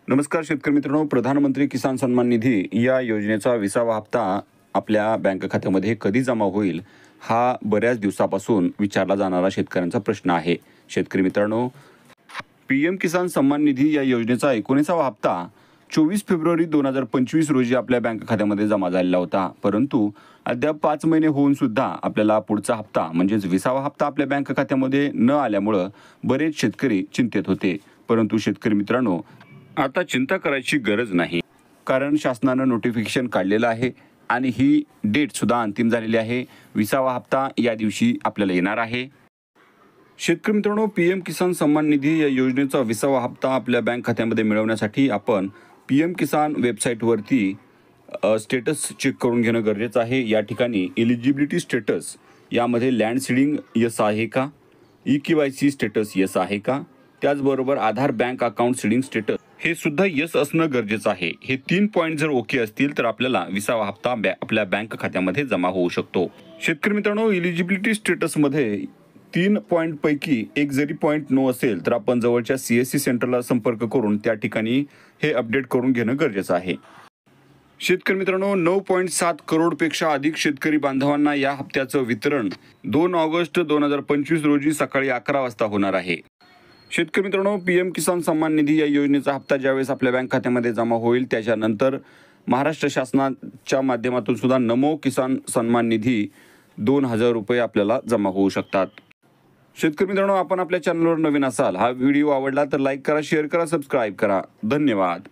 नमस्कार शेतकरी मित्रांनो, प्रधानमंत्री किसान सन्मान निधी या योजनेचा 20वा हप्ता आपल्या बँक खात्यामध्ये कधी जमा होईल, हा बऱ्याच दिवसापासून विचारला जाणारा शेतकऱ्यांचा प्रश्न आहे. शेतकरी मित्रांनो, पीएम किसान सन्मान निधी या योजनेचा 19वा हप्ता 24 फेब्रुवारी 2025 रोजी आपल्या बँक खात्यामध्ये जमा झालेला होता. परंतु अद्याप 5 महिने होऊन सुद्धा आपल्याला पुढचा हप्ता म्हणजेच 20वा हप्ता आपल्या बँक खात्यामध्ये न आल्यामुळं बरेच शेतकरी चिंतेत होते. परंतु शेतकरी मित्रांनो, आता चिंता करायची गरज नाही, कारण शासनानं नोटिफिकेशन काढलेलं आहे आणि ही डेट सुद्धा अंतिम झालेली आहे. 20वा हप्ता या दिवशी आपल्याला येणार आहे. शेतकरी मित्रांनो, पीएम किसान सन्मान निधी या योजनेचा 20वा हप्ता आपल्या बँक खात्यामध्ये मिळवण्यासाठी आपण पीएम किसान वेबसाईटवरती स्टेटस चेक करून घेणं गरजेचं आहे. या ठिकाणी एलिजिबिलिटी स्टेटस यामध्ये लँड सीडिंग यस आहे का, EKYC स्टेटस यस आहे का, त्याचबरोबर आधार बँक अकाउंट सीडिंग स्टेटस हे सुद्धा यस असणं गरजेचं आहे. हे 3 पॉईंट जर ओके असतील तर आपल्याला 20वा हप्ता आपल्या बँक खात्यामध्ये जमा होऊ शकतो. शेतकरी मित्रांनो, एलिजिबिलिटी स्टेटसमध्ये 3 पॉईंटपैकी एक जरी पॉईंट नो असेल तर आपण जवळच्या CSC सेंटरला संपर्क करून त्या ठिकाणी हे अपडेट करून घेणं गरजेचं आहे. शेतकरी मित्रांनो, 9.7 करोडपेक्षा अधिक शेतकरी बांधवांना या हप्त्याचं वितरण 2 ऑगस्ट 2025 रोजी सकाळी 11 वाजता होणार आहे. शेतकरी मित्रांनो, पीएम किसान सन्मान निधी या योजनेचा हप्ता ज्यावेळेस आपल्या बँक खात्यामध्ये जमा होईल त्याच्यानंतर महाराष्ट्र शासनाच्या माध्यमातून सुद्धा नमो किसान सन्मान निधी 2,000 रुपये आपल्याला जमा होऊ शकतात. शेतकरी मित्रांनो, आपण आपल्या चॅनलवर नवीन असाल, हा व्हिडिओ आवडला तर लाईक करा, शेअर करा, सबस्क्राईब करा. धन्यवाद.